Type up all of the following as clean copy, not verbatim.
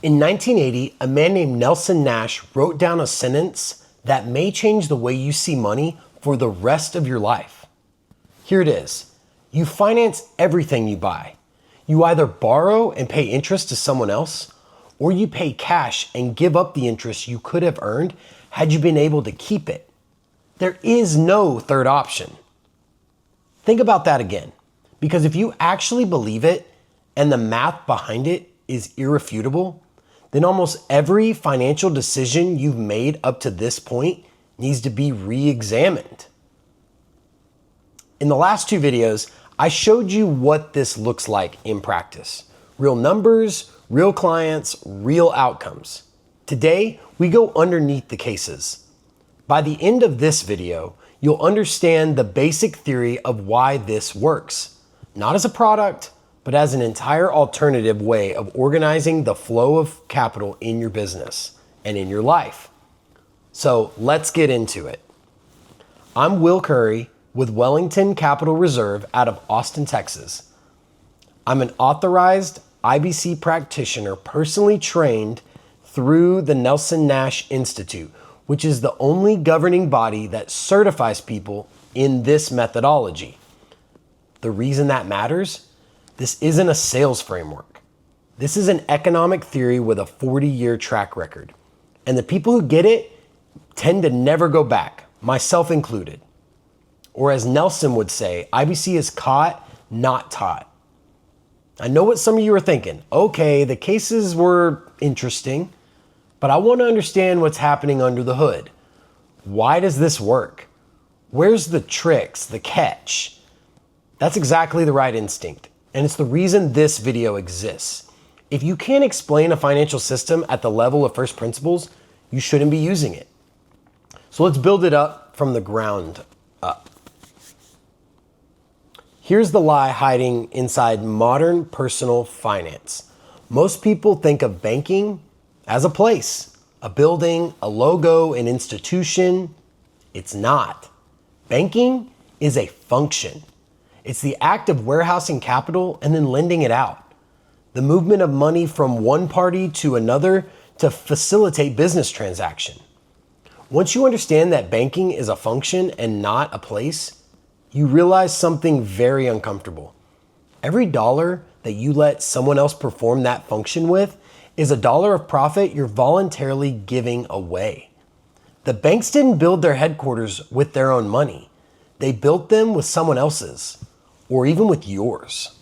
In 1980, a man named Nelson Nash wrote down a sentence that may change the way you see money for the rest of your life. Here it is. You finance everything you buy. You either borrow and pay interest to someone else, or you pay cash and give up the interest you could have earned had you been able to keep it. There is no third option. Think about that again, because if you actually believe it and the math behind it is irrefutable, then almost every financial decision you've made up to this point needs to be re-examined. In the last two videos, I showed you what this looks like in practice. Real numbers, real clients, real outcomes. Today, we go underneath the cases. By the end of this video, you'll understand the basic theory of why this works. Not as a product, but as an entire alternative way of organizing the flow of capital in your business and in your life. So let's get into it. I'm Will Curry with Wellington Capital Reserve out of Austin, Texas. I'm an authorized IBC practitioner personally trained through the Nelson Nash Institute, which is the only governing body that certifies people in this methodology. The reason that matters? This isn't a sales framework. This is an economic theory with a 40-year track record. And the people who get it tend to never go back, myself included. Or as Nelson would say, IBC is caught, not taught. I know what some of you are thinking. Okay, the cases were interesting, but I want to understand what's happening under the hood. Why does this work? Where's the tricks, the catch? That's exactly the right instinct, and it's the reason this video exists. If you can't explain a financial system at the level of first principles, you shouldn't be using it. So let's build it up from the ground up. Here's the lie hiding inside modern personal finance. Most people think of banking as a place, a building, a logo, an institution. It's not. Banking is a function. It's the act of warehousing capital and then lending it out. The movement of money from one party to another to facilitate business transaction. Once you understand that banking is a function and not a place, you realize something very uncomfortable. Every dollar that you let someone else perform that function with is a dollar of profit you're voluntarily giving away. The banks didn't build their headquarters with their own money. They built them with someone else's, or even with yours.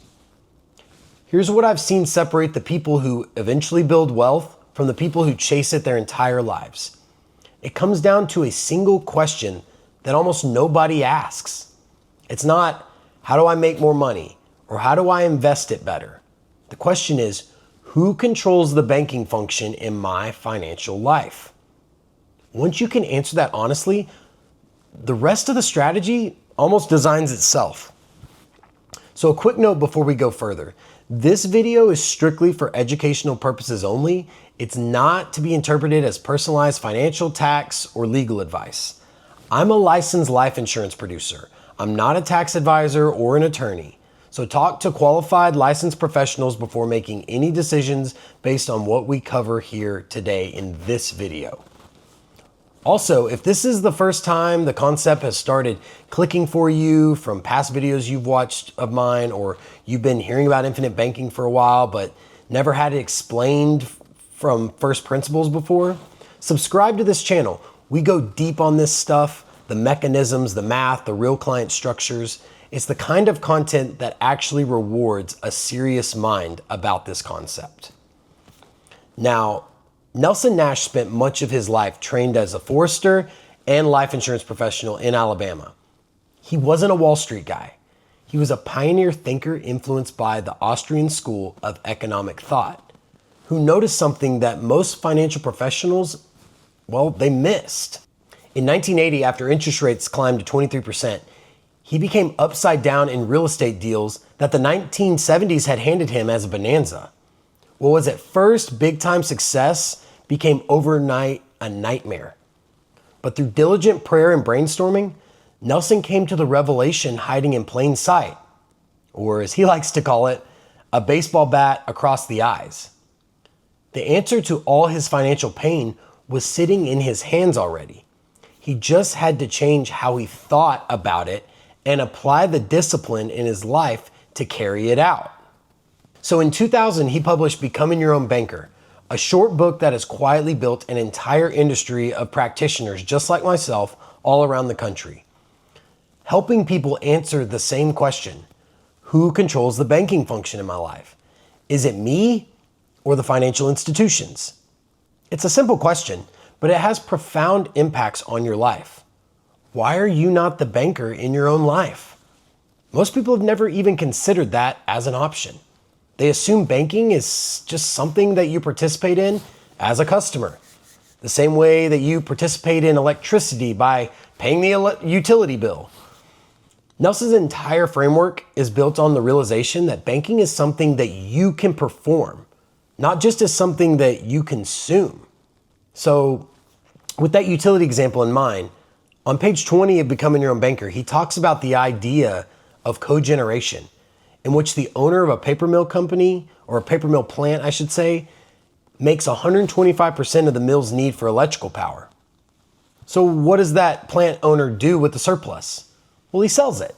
Here's what I've seen separate the people who eventually build wealth from the people who chase it their entire lives. It comes down to a single question that almost nobody asks. It's not, how do I make more money? Or how do I invest it better? The question is, who controls the banking function in my financial life? Once you can answer that honestly, the rest of the strategy almost designs itself. So a quick note before we go further. This video is strictly for educational purposes only. It's not to be interpreted as personalized financial, tax, or legal advice. I'm a licensed life insurance producer. I'm not a tax advisor or an attorney. So talk to qualified licensed professionals before making any decisions based on what we cover here today in this video. Also, if this is the first time the concept has started clicking for you from past videos you've watched of mine, or you've been hearing about infinite banking for a while but never had it explained from first principles before, subscribe to this channel. We go deep on this stuff, the mechanisms, the math, the real client structures. It's the kind of content that actually rewards a serious mind about this concept. Now, Nelson Nash spent much of his life trained as a forester and life insurance professional in Alabama. He wasn't a Wall Street guy. He was a pioneer thinker influenced by the Austrian school of economic thought, who noticed something that most financial professionals, well, they missed. In 1980, after interest rates climbed to 23%, he became upside down in real estate deals that the 1970s had handed him as a bonanza. What was at first big-time success became overnight a nightmare. But through diligent prayer and brainstorming, Nelson came to the revelation hiding in plain sight, or as he likes to call it, a baseball bat across the eyes. The answer to all his financial pain was sitting in his hands already. He just had to change how he thought about it and apply the discipline in his life to carry it out. So in 2000, he published Becoming Your Own Banker, a short book that has quietly built an entire industry of practitioners just like myself all around the country, helping people answer the same question: who controls the banking function in my life? Is it me or the financial institutions? It's a simple question, but it has profound impacts on your life. Why are you not the banker in your own life? Most people have never even considered that as an option. They assume banking is just something that you participate in as a customer, the same way that you participate in electricity by paying the utility bill. Nelson's entire framework is built on the realization that banking is something that you can perform, not just as something that you consume. So, with that utility example in mind, on page 20 of Becoming Your Own Banker, he talks about the idea of cogeneration, in which the owner of a paper mill company, or a paper mill plant, I should say, makes 125% of the mill's need for electrical power. So what does that plant owner do with the surplus? Well, he sells it.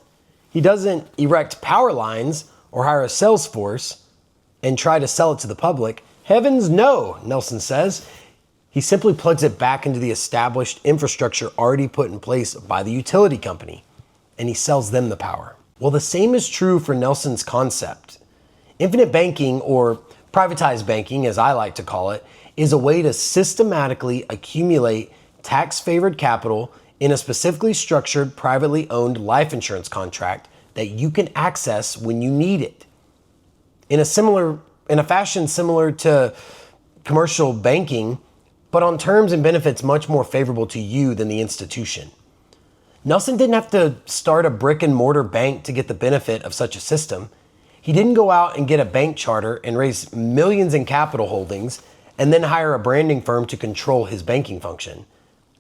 He doesn't erect power lines or hire a sales force and try to sell it to the public. Heavens no, Nelson says. He simply plugs it back into the established infrastructure already put in place by the utility company, and he sells them the power. Well, the same is true for Nelson's concept. Infinite banking, or privatized banking as I like to call it, is a way to systematically accumulate tax-favored capital in a specifically structured, privately owned life insurance contract that you can access when you need it. In a fashion similar to commercial banking, but on terms and benefits much more favorable to you than the institution. Nelson didn't have to start a brick and mortar bank to get the benefit of such a system. He didn't go out and get a bank charter and raise millions in capital holdings and then hire a branding firm to control his banking function.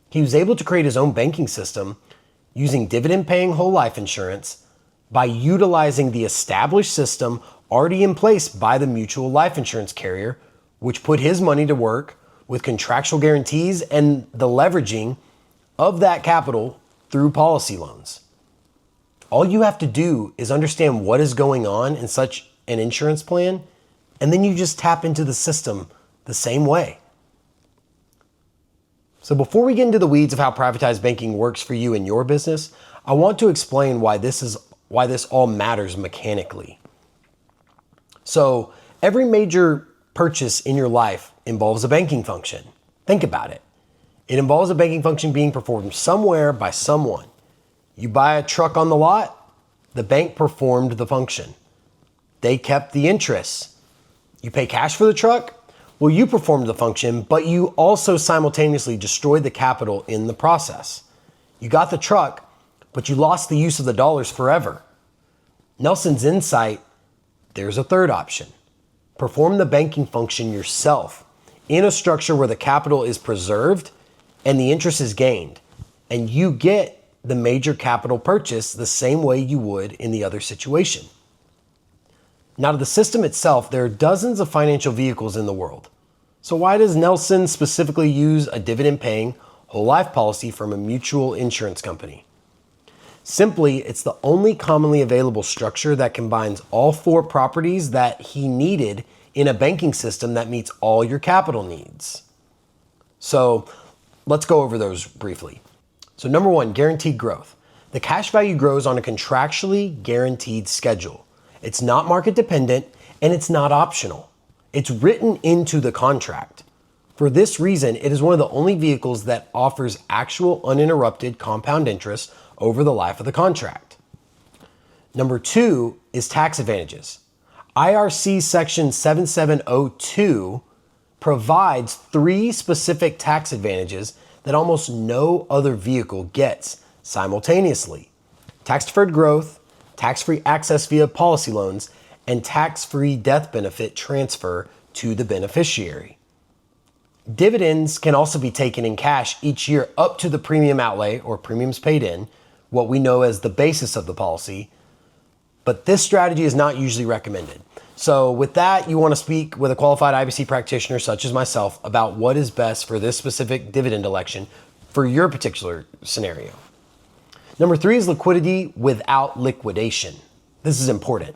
He was able to create his own banking system using dividend-paying whole life insurance by utilizing the established system already in place by the mutual life insurance carrier, which put his money to work with contractual guarantees and the leveraging of that capital through policy loans. All you have to do is understand what is going on in such an insurance plan, and then you just tap into the system the same way. So before we get into the weeds of how privatized banking works for you in your business, I want to explain why this all matters mechanically. So every major purchase in your life involves a banking function. Think about it. It involves a banking function being performed somewhere by someone. You buy a truck on the lot, the bank performed the function. They kept the interest. You pay cash for the truck, well, you performed the function, but you also simultaneously destroyed the capital in the process. You got the truck, but you lost the use of the dollars forever. Nelson's insight, there's a third option. Perform the banking function yourself in a structure where the capital is preserved and the interest is gained, and you get the major capital purchase the same way you would in the other situation. Now, to the system itself, there are dozens of financial vehicles in the world. So why does Nelson specifically use a dividend-paying whole life policy from a mutual insurance company? Simply, it's the only commonly available structure that combines all four properties that he needed in a banking system that meets all your capital needs. So let's go over those briefly. So number one, guaranteed growth. The cash value grows on a contractually guaranteed schedule. It's not market dependent and it's not optional. It's written into the contract. For this reason, it is one of the only vehicles that offers actual uninterrupted compound interest over the life of the contract. Number two is tax advantages. IRC section 7702 provides three specific tax advantages that almost no other vehicle gets simultaneously: tax-deferred growth, tax-free access via policy loans, and tax-free death benefit transfer to the beneficiary. Dividends can also be taken in cash each year up to the premium outlay or premiums paid in, what we know as the basis of the policy, but this strategy is not usually recommended. So with that, you want to speak with a qualified IBC practitioner such as myself about what is best for this specific dividend election for your particular scenario. Number 3 is liquidity without liquidation. This is important.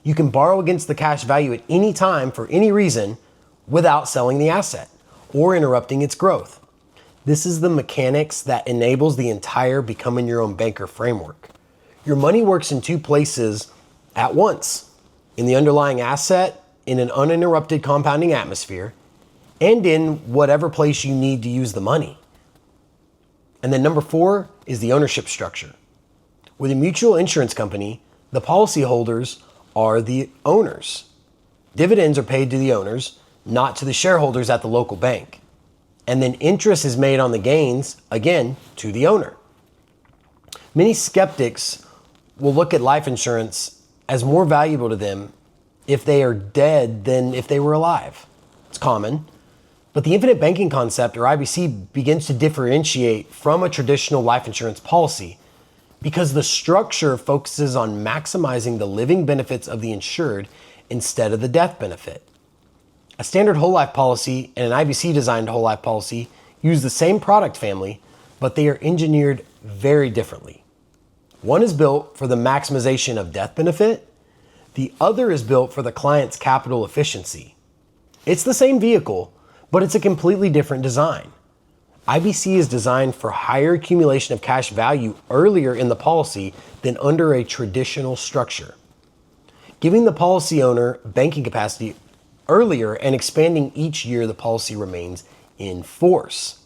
You can borrow against the cash value at any time for any reason without selling the asset or interrupting its growth. This is the mechanics that enables the entire becoming your own banker framework. Your money works in 2 places at once: in the underlying asset, in an uninterrupted compounding atmosphere, and in whatever place you need to use the money. And then number 4 is the ownership structure. With a mutual insurance company, the policyholders are the owners. Dividends are paid to the owners, not to the shareholders at the local bank. And then interest is made on the gains, again, to the owner. Many skeptics will look at life insurance as more valuable to them if they are dead than if they were alive. It's common. But the infinite banking concept, or IBC, begins to differentiate from a traditional life insurance policy because the structure focuses on maximizing the living benefits of the insured instead of the death benefit. A standard whole life policy and an IBC designed whole life policy use the same product family, but they are engineered very differently. One is built for the maximization of death benefit. The other is built for the client's capital efficiency. It's the same vehicle, but it's a completely different design. IBC is designed for higher accumulation of cash value earlier in the policy than under a traditional structure, giving the policy owner banking capacity earlier and expanding each year the policy remains in force.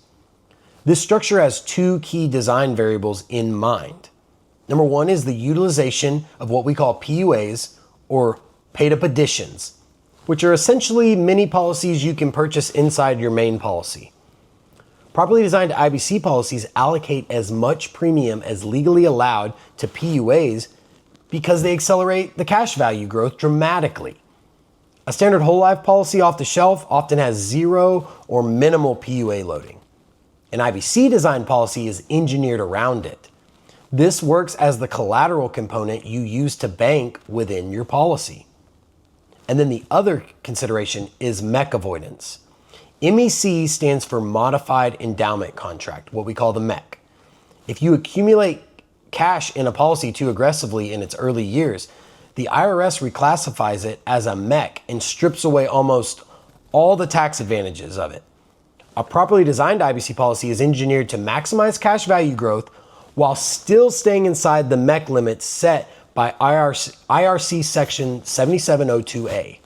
This structure has 2 key design variables in mind. Number 1 is the utilization of what we call PUAs, or paid-up additions, which are essentially mini policies you can purchase inside your main policy. Properly designed IBC policies allocate as much premium as legally allowed to PUAs because they accelerate the cash value growth dramatically. A standard whole life policy off the shelf often has 0 or minimal PUA loading. An IBC designed policy is engineered around it. This works as the collateral component you use to bank within your policy. And then the other consideration is MEC avoidance. MEC stands for Modified Endowment Contract, what we call the MEC. If you accumulate cash in a policy too aggressively in its early years, the IRS reclassifies it as a MEC and strips away almost all the tax advantages of it. A properly designed IBC policy is engineered to maximize cash value growth while still staying inside the MEC limits set by IRC section 7702A.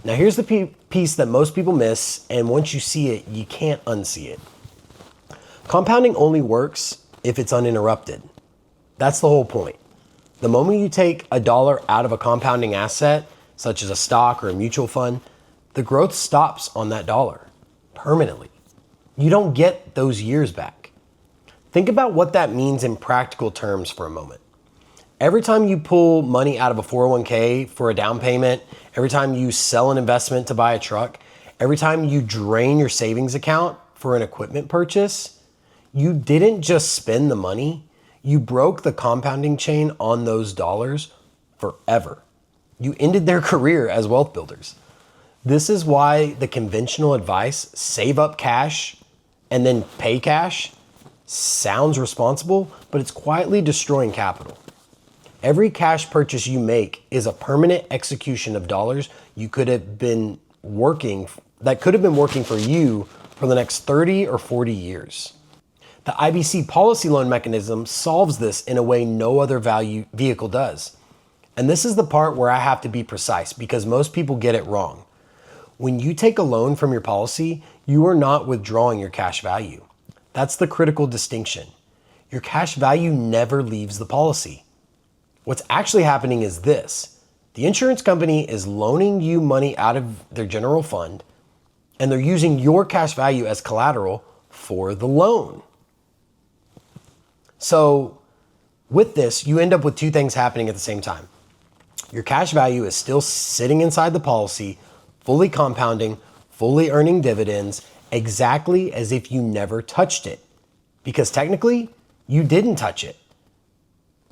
Now here's the piece that most people miss, and once you see it, you can't unsee it. Compounding only works if it's uninterrupted. That's the whole point. The moment you take $1 out of a compounding asset, such as a stock or a mutual fund, the growth stops on that dollar permanently. You don't get those years back. Think about what that means in practical terms for a moment. Every time you pull money out of a 401k for a down payment, every time you sell an investment to buy a truck, every time you drain your savings account for an equipment purchase, you didn't just spend the money, you broke the compounding chain on those dollars forever. You ended their career as wealth builders. This is why the conventional advice, save up cash and then pay cash, sounds responsible, but it's quietly destroying capital. Every cash purchase you make is a permanent execution of dollars that could have been working for you for the next 30 or 40 years. The IBC policy loan mechanism solves this in a way no other value vehicle does. And this is the part where I have to be precise because most people get it wrong. When you take a loan from your policy, you are not withdrawing your cash value. That's the critical distinction. Your cash value never leaves the policy. What's actually happening is this. The insurance company is loaning you money out of their general fund, and they're using your cash value as collateral for the loan. So with this, you end up with 2 things happening at the same time. Your cash value is still sitting inside the policy, fully compounding, fully earning dividends, exactly as if you never touched it. Because technically, you didn't touch it.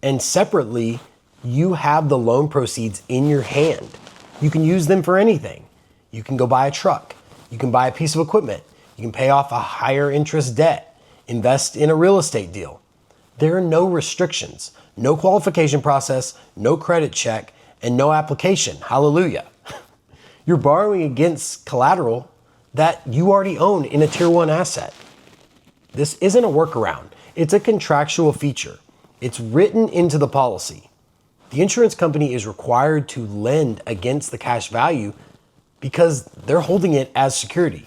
And separately, you have the loan proceeds in your hand. You can use them for anything. You can go buy a truck. You can buy a piece of equipment. You can pay off a higher interest debt, invest in a real estate deal. There are no restrictions, no qualification process, no credit check, and no application. Hallelujah. You're borrowing against collateral that you already own in a tier 1 asset. This isn't a workaround. It's a contractual feature. It's written into the policy. The insurance company is required to lend against the cash value because they're holding it as security.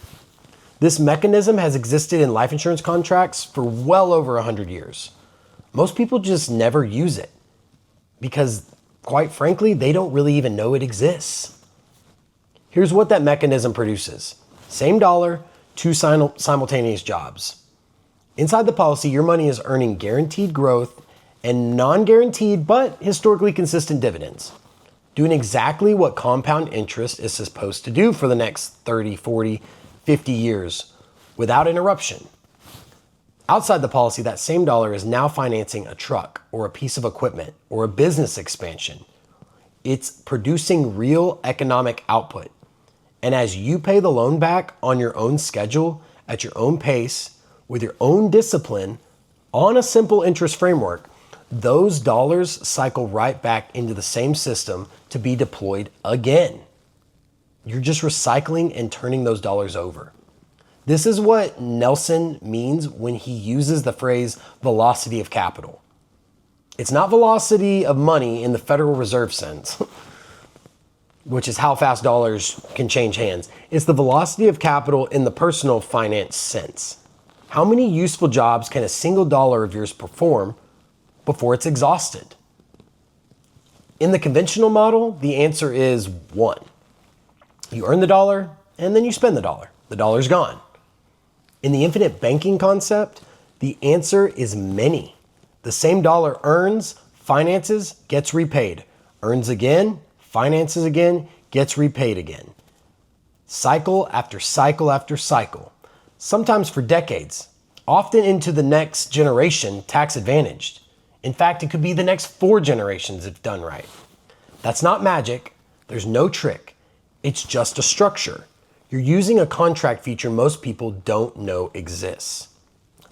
This mechanism has existed in life insurance contracts for well over 100 years. Most people just never use it because, quite frankly, they don't really even know it exists. Here's what that mechanism produces. Same dollar, two simultaneous jobs. Inside the policy, your money is earning guaranteed growth and non-guaranteed but historically consistent dividends, doing exactly what compound interest is supposed to do for the next 30, 40, 50 years without interruption. Outside the policy, that same dollar is now financing a truck or a piece of equipment or a business expansion. It's producing real economic output. And as you pay the loan back on your own schedule, at your own pace, with your own discipline, on a simple interest framework, those dollars cycle right back into the same system to be deployed again. You're just recycling and turning those dollars over. This is what Nelson means when he uses the phrase velocity of capital. It's not velocity of money in the Federal Reserve sense, which is how fast dollars can change hands. It's the velocity of capital in the personal finance sense. How many useful jobs can a single dollar of yours perform before it's exhausted? In the conventional model, the answer is 1. You earn the dollar and then you spend the dollar. The dollar's gone. In the infinite banking concept, the answer is many. The same dollar earns, finances, gets repaid, earns again, finances again, gets repaid again. Cycle after cycle after cycle. Sometimes for decades, often into the next generation tax advantaged. In fact, it could be the next 4 generations if done right. That's not magic. There's no trick. It's just a structure. You're using a contract feature most people don't know exists.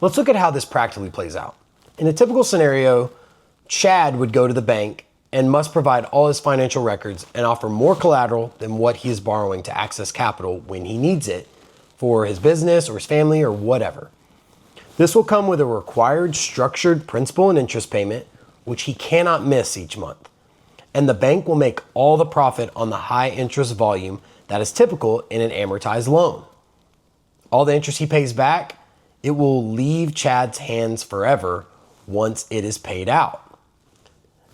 Let's look at how this practically plays out. In a typical scenario, Chad would go to the bank and must provide all his financial records and offer more collateral than what he is borrowing to access capital when he needs it for his business or his family or whatever. This will come with a required structured principal and interest payment, which he cannot miss each month. And the bank will make all the profit on the high interest volume that is typical in an amortized loan. All the interest he pays back, it will leave Chad's hands forever once it is paid out.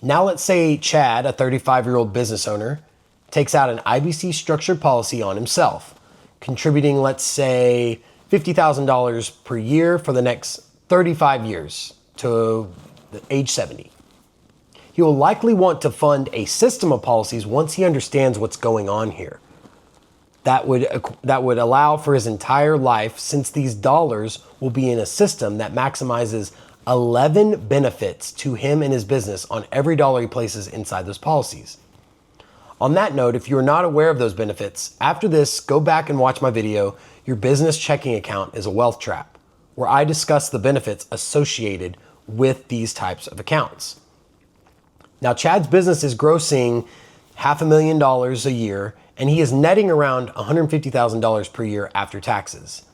Now let's say Chad, a 35-year-old business owner, takes out an IBC structured policy on himself, contributing, let's say, $50,000 per year for the next 35 years to age 70. He will likely want to fund a system of policies once he understands what's going on here. That would allow for his entire life, since these dollars will be in a system that maximizes 11 benefits to him and his business on every dollar he places inside those policies. On that note, if you are not aware of those benefits, after this, go back and watch my video, Your Business Checking Account is a Wealth Trap, where I discuss the benefits associated with these types of accounts. Now, Chad's business is grossing $500,000 a year, and he is netting around $150,000 per year after taxes.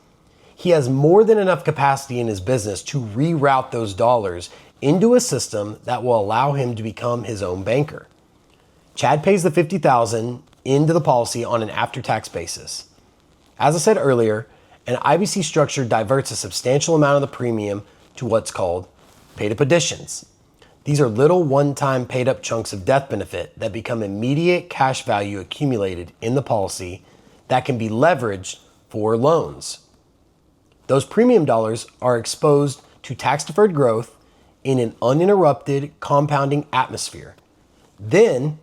He has more than enough capacity in his business to reroute those dollars into a system that will allow him to become his own banker. Chad pays the $50,000 into the policy on an after-tax basis. As I said earlier, an IBC structure diverts a substantial amount of the premium to what's called paid-up additions. These are little one-time paid-up chunks of death benefit that become immediate cash value accumulated in the policy that can be leveraged for loans. Those premium dollars are exposed to tax-deferred growth in an uninterrupted compounding atmosphere. Then,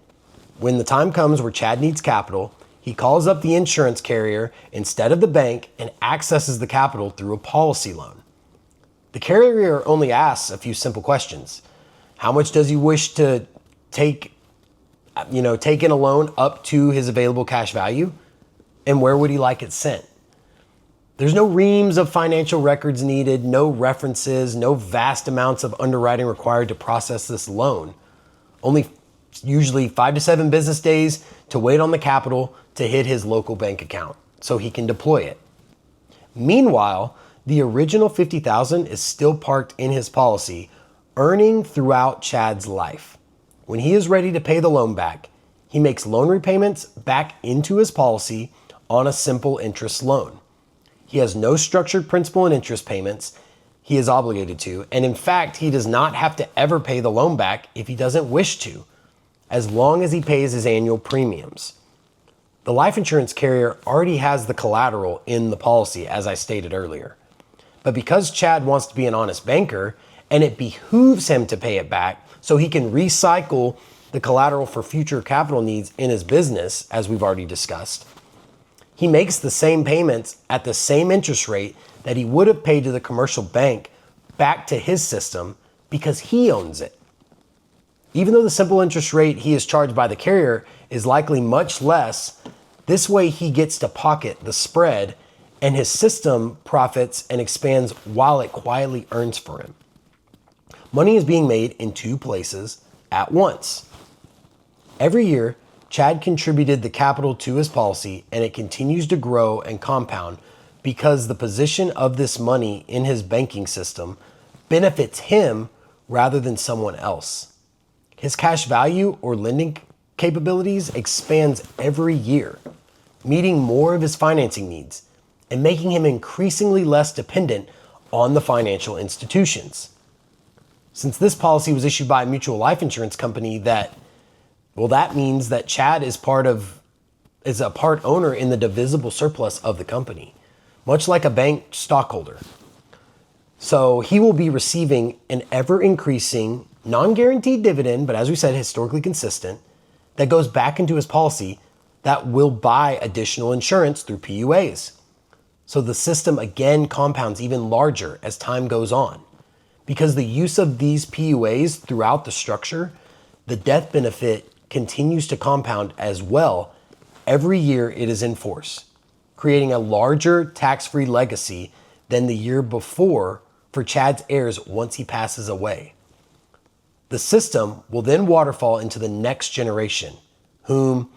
when the time comes where Chad needs capital, he calls up the insurance carrier instead of the bank and accesses the capital through a policy loan. The carrier only asks a few simple questions. How much does he wish to take taken a loan up to his available cash value? And where would he like it sent? There's no reams of financial records needed, no references, no vast amounts of underwriting required to process this loan. Only usually 5 to 7 business days to wait on the capital to hit his local bank account so he can deploy it. Meanwhile, the original $50,000 is still parked in his policy, earning throughout Chad's life. When he is ready to pay the loan back, he makes loan repayments back into his policy on a simple interest loan. He has no structured principal and interest payments he is obligated to, and in fact, he does not have to ever pay the loan back if he doesn't wish to, as long as he pays his annual premiums. The life insurance carrier already has the collateral in the policy, as I stated earlier. But because Chad wants to be an honest banker, and it behooves him to pay it back so he can recycle the collateral for future capital needs in his business, as we've already discussed, he makes the same payments at the same interest rate that he would have paid to the commercial bank back to his system because he owns it. Even though the simple interest rate he is charged by the carrier is likely much less, this way he gets to pocket the spread and his system profits and expands while it quietly earns for him. Money is being made in 2 places at once. Every year, Chad contributed the capital to his policy, and it continues to grow and compound because the position of this money in his banking system benefits him rather than someone else. His cash value or lending capabilities expands every year, meeting more of his financing needs and making him increasingly less dependent on the financial institutions. Since this policy was issued by a mutual life insurance company, that means that Chad is a part owner in the divisible surplus of the company, much like a bank stockholder. So he will be receiving an ever-increasing, non-guaranteed dividend, but as we said, historically consistent, that goes back into his policy that will buy additional insurance through PUAs. So the system again compounds even larger as time goes on. Because the use of these PUAs throughout the structure, the death benefit continues to compound as well every year it is in force, creating a larger tax-free legacy than the year before for Chad's heirs once he passes away. The system will then waterfall into the next generation, whom,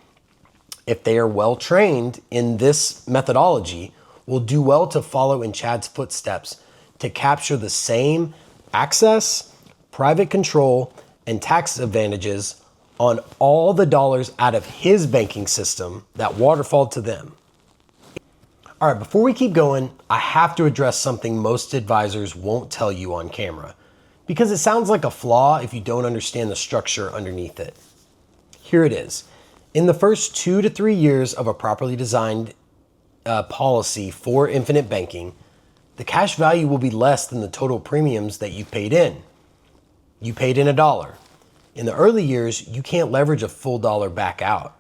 if they are well trained in this methodology, will do well to follow in Chad's footsteps to capture the same access, private control, and tax advantages on all the dollars out of his banking system that waterfall to them. All right, before we keep going, I have to address something most advisors won't tell you on camera, because it sounds like a flaw if you don't understand the structure underneath it. Here it is. In the first 2 to 3 years of a properly designed policy for infinite banking, the cash value will be less than the total premiums that you paid in. You paid in $1. In the early years, you can't leverage a full dollar back out.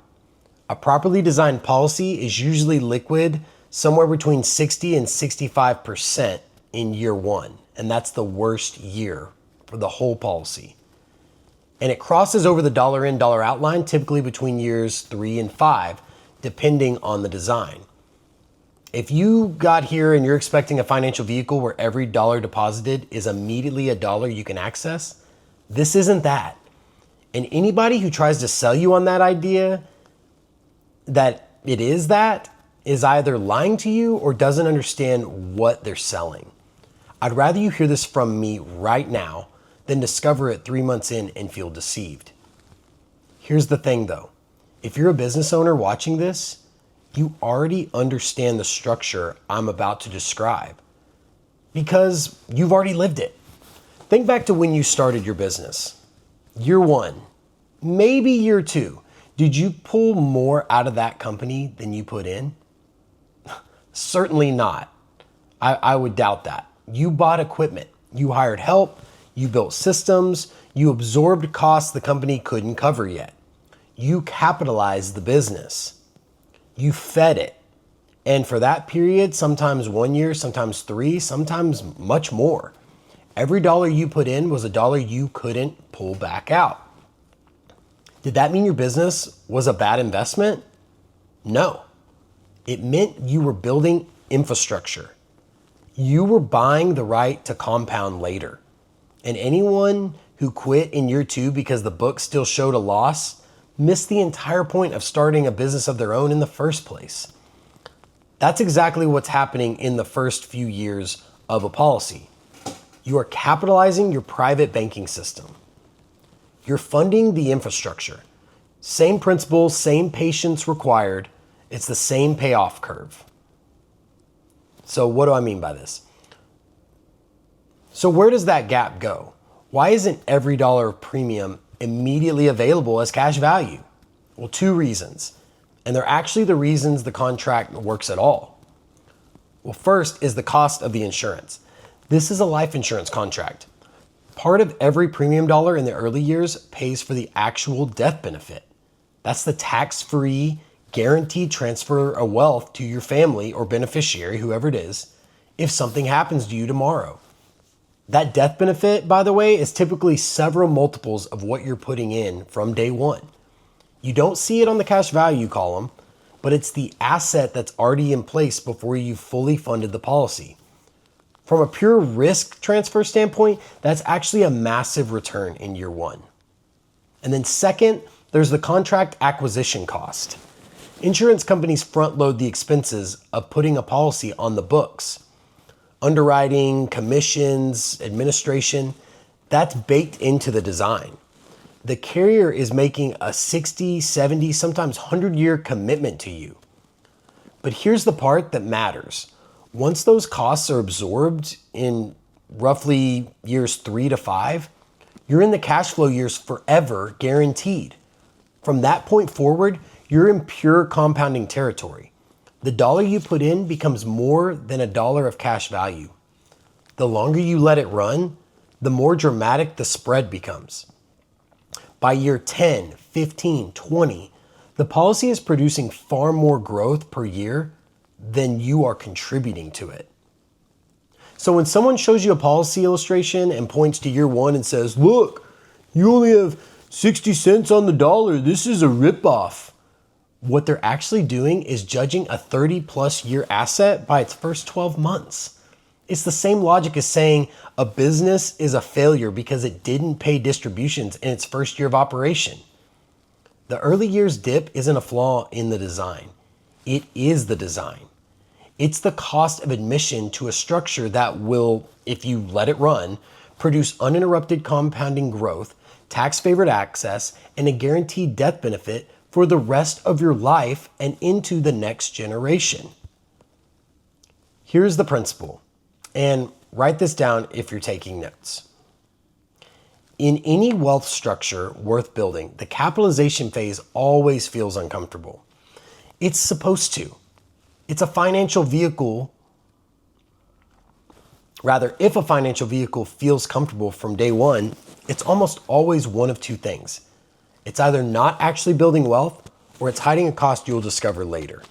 A properly designed policy is usually liquid somewhere between 60 and 65% in year 1, and that's the worst year for the whole policy. And it crosses over the dollar in, dollar out line typically between years 3 and 5, depending on the design. If you got here and you're expecting a financial vehicle where every dollar deposited is immediately a dollar you can access, this isn't that. And anybody who tries to sell you on that idea that it is that is either lying to you or doesn't understand what they're selling. I'd rather you hear this from me right now than discover it 3 months in and feel deceived. Here's the thing though. If you're a business owner watching this, you already understand the structure I'm about to describe because you've already lived it. Think back to when you started your business. Year 1, maybe year 2. Did you pull more out of that company than you put in? Certainly not. I would doubt that. You bought equipment, you hired help, you built systems, you absorbed costs the company couldn't cover yet. You capitalized the business. You fed it. And for that period, sometimes 1 year, sometimes 3, sometimes much more. Every dollar you put in was a dollar you couldn't pull back out. Did that mean your business was a bad investment? No. It meant you were building infrastructure. You were buying the right to compound later. And anyone who quit in year 2 because the book still showed a loss missed the entire point of starting a business of their own in the first place. That's exactly what's happening in the first few years of a policy. You are capitalizing your private banking system. You're funding the infrastructure. Same principles, same patience required. It's the same payoff curve. So what do I mean by this? So where does that gap go? Why isn't every dollar of premium immediately available as cash value? Well, 2 reasons. And they're actually the reasons the contract works at all. Well, first is the cost of the insurance. This is a life insurance contract. Part of every premium dollar in the early years pays for the actual death benefit. That's the tax-free, guaranteed transfer of wealth to your family or beneficiary, whoever it is, if something happens to you tomorrow. That death benefit, by the way, is typically several multiples of what you're putting in from day one. You don't see it on the cash value column, but it's the asset that's already in place before you fully funded the policy. From a pure risk transfer standpoint, that's actually a massive return in year 1. And then second, there's the contract acquisition cost. Insurance companies front load the expenses of putting a policy on the books. Underwriting, commissions, administration, that's baked into the design. The carrier is making a 60, 70, sometimes 100-year commitment to you. But here's the part that matters. Once those costs are absorbed in roughly years 3 to 5, you're in the cash flow years forever guaranteed. From that point forward, you're in pure compounding territory. The dollar you put in becomes more than a dollar of cash value. The longer you let it run, the more dramatic the spread becomes. By year 10, 15, 20, the policy is producing far more growth per year than you are contributing to it. So when someone shows you a policy illustration and points to year 1 and says, look, you only have 60 cents on the dollar, this is a ripoff. What they're actually doing is judging a 30+ year asset by its first 12 months. It's the same logic as saying a business is a failure because it didn't pay distributions in its first year of operation. The early years dip isn't a flaw in the design. It is the design. It's the cost of admission to a structure that will, if you let it run, produce uninterrupted compounding growth, tax-favored access, and a guaranteed death benefit for the rest of your life and into the next generation. Here's the principle, and write this down if you're taking notes. In any wealth structure worth building, the capitalization phase always feels uncomfortable. It's supposed to. It's a financial vehicle. Rather, if a financial vehicle feels comfortable from day one, it's almost always one of 2 things. It's either not actually building wealth or it's hiding a cost you'll discover later.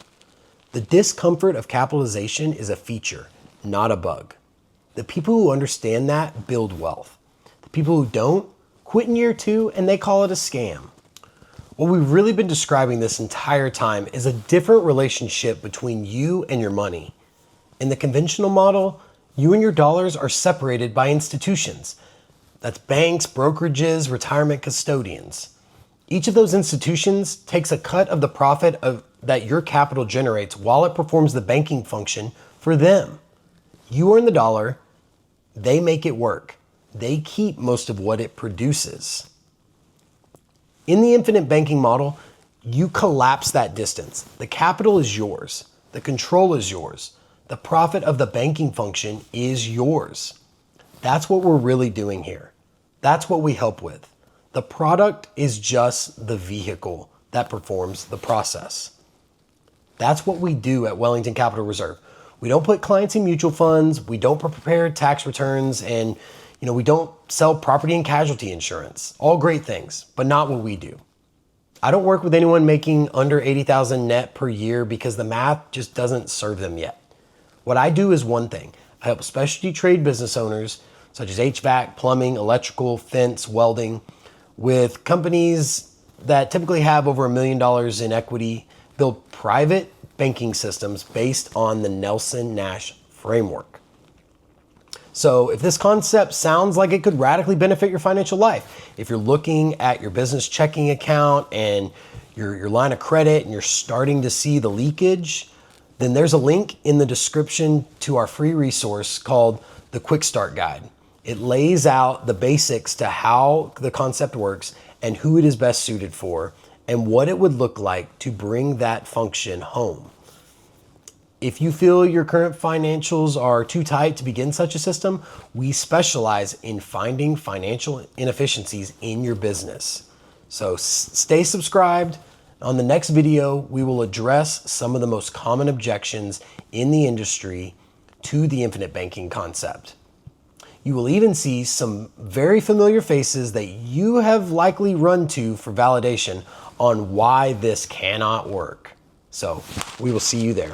The discomfort of capitalization is a feature, not a bug. The people who understand that build wealth. The people who don't quit in year 2 and they call it a scam. What we've really been describing this entire time is a different relationship between you and your money. In the conventional model, you and your dollars are separated by institutions. That's banks, brokerages, retirement custodians. Each of those institutions takes a cut of the profit that your capital generates while it performs the banking function for them. You earn the dollar, they make it work. They keep most of what it produces. In the infinite banking model, you collapse that distance. The capital is yours. The control is yours. The profit of the banking function is yours. That's what we're really doing here. That's what we help with. The product is just the vehicle that performs the process. That's what we do at Wellington Capital Reserve. We don't put clients in mutual funds. We don't prepare tax returns, and we don't sell property and casualty insurance. All great things, but not what we do. I don't work with anyone making under $80,000 net per year because the math just doesn't serve them yet. What I do is one thing. I help specialty trade business owners such as HVAC, plumbing, electrical, fence, welding, with companies that typically have over $1 million in equity build private banking systems based on the Nelson-Nash framework. So if this concept sounds like it could radically benefit your financial life, if you're looking at your business checking account and your line of credit and you're starting to see the leakage, then there's a link in the description to our free resource called the Quick Start Guide. It lays out the basics to how the concept works and who it is best suited for and what it would look like to bring that function home. If you feel your current financials are too tight to begin such a system, we specialize in finding financial inefficiencies in your business. So stay subscribed. On the next video, we will address some of the most common objections in the industry to the infinite banking concept. You will even see some very familiar faces that you have likely run to for validation on why this cannot work. So we will see you there.